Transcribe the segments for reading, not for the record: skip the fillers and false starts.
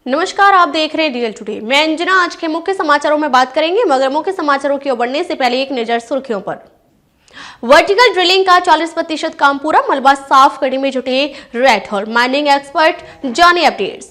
नमस्कार, आप देख रहे हैं रियल टुडे। मैं अंजना। आज के मुख्य समाचारों में बात करेंगे, मगर मुख्य समाचारों की ओर बढ़ने से पहले एक नजर सुर्खियों पर। वर्टिकल ड्रिलिंग का 40% काम पूरा, मलबा साफ करने में जुटे रेड हॉल माइनिंग एक्सपर्ट। जाने अपडेट्स।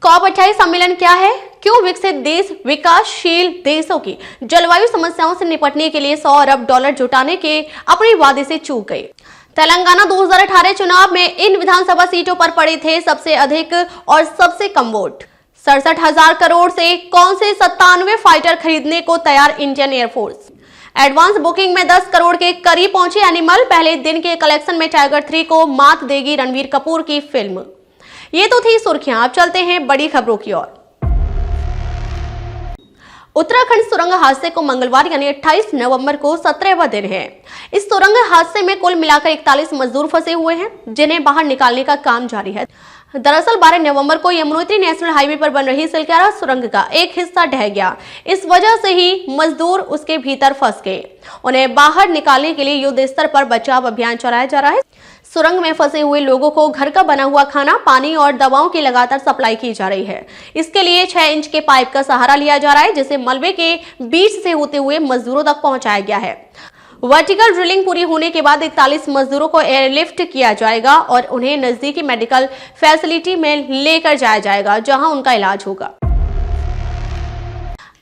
COP28 सम्मेलन क्या है, क्यों विकसित देश विकासशील देशों की जलवायु समस्याओं से निपटने के लिए $100 अरब जुटाने के अपने वादे से चूक गए। तेलंगाना 2018 चुनाव में इन विधानसभा सीटों पर पड़े थे सबसे अधिक और सबसे कम वोट। 67,000 करोड़ से कौन से 97 फाइटर खरीदने को तैयार इंडियन एयरफोर्स। एडवांस बुकिंग में 10 करोड़ के करीब पहुंची एनिमल। पहले दिन के कलेक्शन में टाइगर 3 को मात देगी रणवीर कपूर की फिल्म। ये तो थी सुर्खियां, अब चलते हैं बड़ी खबरों की ओर। उत्तराखंड सुरंग हादसे को मंगलवार यानी 28 नवंबर को 17वां दिन है। इस सुरंग हादसे में कुल मिलाकर 41 मजदूर फंसे हुए हैं, जिन्हें बाहर निकालने का काम जारी है। दरअसल 12 नवंबर को यमुनोत्री नेशनल हाईवे पर बन रही सिलक्यारा सुरंग का एक हिस्सा ढह गया। इस वजह से ही मजदूर उसके भीतर फंस गए। उन्हें बाहर निकालने के लिए युद्ध स्तर पर बचाव अभियान चलाया जा रहा है। सुरंग में फंसे हुए लोगों को घर का बना हुआ खाना, पानी और दवाओं की लगातार सप्लाई की जा रही है। इसके लिए 6 इंच के पाइप का सहारा लिया जा रहा है, जिसे मलबे के बीच से होते हुए मजदूरों तक पहुंचाया गया है। वर्टिकल ड्रिलिंग पूरी होने के बाद 41 मजदूरों को एयरलिफ्ट किया जाएगा और उन्हें नजदीकी मेडिकल फैसिलिटी में लेकर जाया जाएगा, जहां उनका इलाज होगा।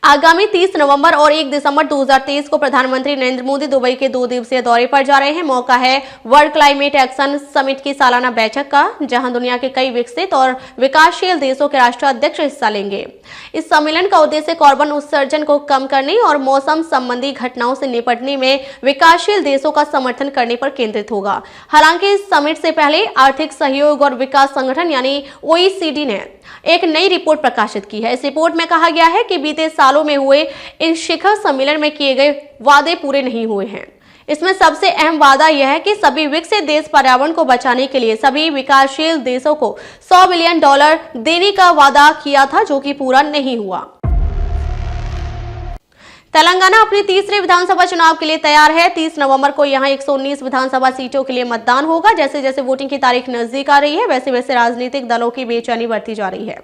आगामी 30 नवंबर और 1 दिसंबर 2023 को प्रधानमंत्री नरेंद्र मोदी दुबई के 2 दिवसीय दौरे पर जा रहे हैं। मौका है वर्ल्ड क्लाइमेट एक्शन समिट की सालाना बैठक का, जहां दुनिया के कई विकसित और विकासशील देशों के राष्ट्राध्यक्ष हिस्सा लेंगे। इस सम्मेलन का उद्देश्य कार्बन उत्सर्जन को कम करने और मौसम संबंधी घटनाओं से निपटने में विकासशील देशों का समर्थन करने पर केंद्रित होगा। हालांकि इस समिट से पहले आर्थिक सहयोग और विकास संगठन यानी OECD ने एक नई रिपोर्ट प्रकाशित की है। इस रिपोर्ट में कहा गया है कि बीते सालों में हुए इन शिखर सम्मेलन में किए गए वादे पूरे नहीं हुए हैं। इसमें सबसे अहम वादा यह है कि सभी विकसित देश पर्यावरण को बचाने के लिए सभी विकासशील देशों को $100 बिलियन देने का वादा किया था, जो कि पूरा नहीं हुआ। तेलंगाना अपने तीसरे विधानसभा चुनाव के लिए तैयार है। 30 नवंबर को यहां 119 विधानसभा सीटों के लिए मतदान होगा। जैसे जैसे वोटिंग की तारीख नजदीक आ रही है, वैसे वैसे राजनीतिक दलों की बेचैनी बढ़ती जा रही है।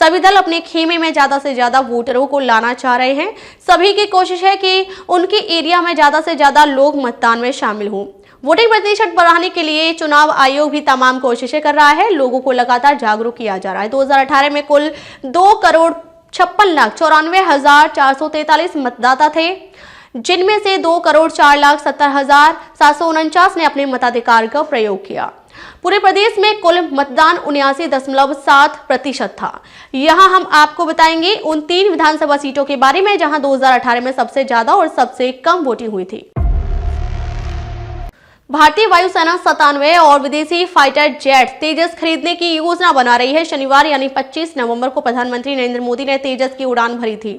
सभी दल अपने खेमे में ज्यादा से ज्यादा वोटरों को लाना चाह रहे हैं। सभी की कोशिश है कि उनके एरिया में ज्यादा से ज्यादा लोग मतदान में शामिल हों। वोटिंग प्रतिशत बढ़ाने के लिए चुनाव आयोग भी तमाम कोशिशें कर रहा है। लोगों को लगातार जागरूक किया जा रहा है। 2018 में कुल 2,56,94,443 मतदाता थे, जिनमें से 2,04,70,749 ने अपने मताधिकार का प्रयोग किया। पूरे प्रदेश में कुल मतदान 79.7% था। यहां हम आपको बताएंगे उन 3 विधानसभा सीटों के बारे में जहां 2018 में सबसे ज्यादा और सबसे कम वोटिंग हुई थी। भारतीय वायुसेना 97 और विदेशी फाइटर जेट तेजस खरीदने की योजना बना रही है। शनिवार यानी 25 नवंबर को प्रधानमंत्री नरेंद्र मोदी ने तेजस की उड़ान भरी थी।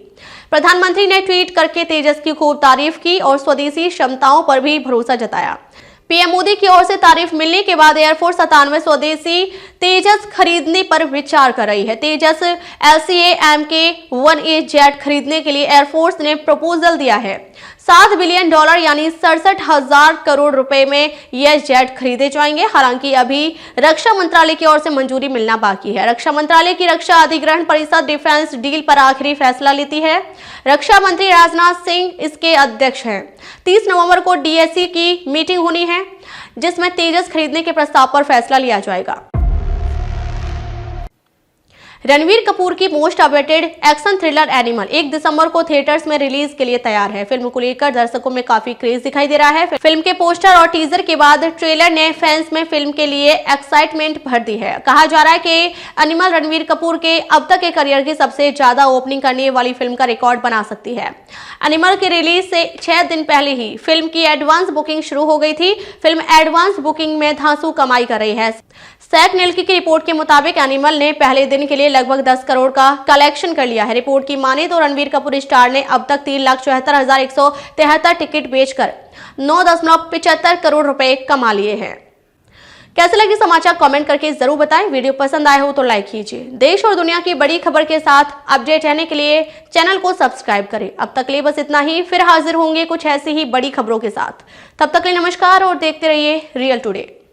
प्रधानमंत्री ने ट्वीट करके तेजस की खूब तारीफ की और स्वदेशी क्षमताओं पर भी भरोसा जताया। पीएम मोदी की ओर से तारीफ मिलने के बाद एयरफोर्स 97 स्वदेशी तेजस खरीदने पर विचार कर रही है। तेजस LCA-MK-1A जेट खरीदने के लिए एयरफोर्स ने प्रपोजल दिया है। $7 बिलियन यानी 67,000 करोड़ रुपए में यह जेट खरीदे जाएंगे। हालांकि अभी रक्षा मंत्रालय की ओर से मंजूरी मिलना बाकी है। रक्षा मंत्रालय की रक्षा अधिग्रहण परिषद डिफेंस डील पर आखिरी फैसला लेती है। रक्षा मंत्री राजनाथ सिंह इसके अध्यक्ष हैं। 30 नवंबर को DSC की मीटिंग होनी है, जिसमें तेजस खरीदने के प्रस्ताव पर फैसला लिया जाएगा। रणवीर कपूर की most awaited action thriller animal 1 दिसंबर को थिएटर्स में रिलीज के लिए तैयार है। फिल्म को लेकर दर्शकों में काफी क्रेज दिखाई दे रहा है। फिल्म के पोस्टर और टीजर के बाद ट्रेलर ने फैंस में फिल्म के लिए एक्साइटमेंट भर दी है। कहा जा रहा है कि एनिमल रणवीर कपूर के अब तक के करियर की सबसे ज्यादा ओपनिंग करने वाली फिल्म का रिकॉर्ड बना सकती है। एनिमल के रिलीज से 6 दिन पहले ही फिल्म की एडवांस बुकिंग शुरू हो गई थी। फिल्म एडवांस बुकिंग में धांसू कमाई कर रही है। सैक नीलकी की रिपोर्ट के मुताबिक एनिमल ने पहले दिन के लिए लगभग 10 करोड़ का कलेक्शन कर लिया है। रिपोर्ट की माने तो रणवीर कपूर स्टार ने अब तक 3,74,173 टिकट बेचकर 9.75 करोड़ रुपए कमा लिए हैं। कैसे लगे समाचार कमेंट करके जरूर बताएं। वीडियो पसंद आए हो तो लाइक कीजिए। देश और दुनिया की बड़ी खबर के साथ अपडेट रहने के लिए चैनल को सब्सक्राइब करें। अब तक के लिए बस इतना ही, फिर हाजिर होंगे कुछ ऐसी ही बड़ी खबरों के साथ। तब तक के लिए नमस्कार और देखते रहिए रियल टुडे।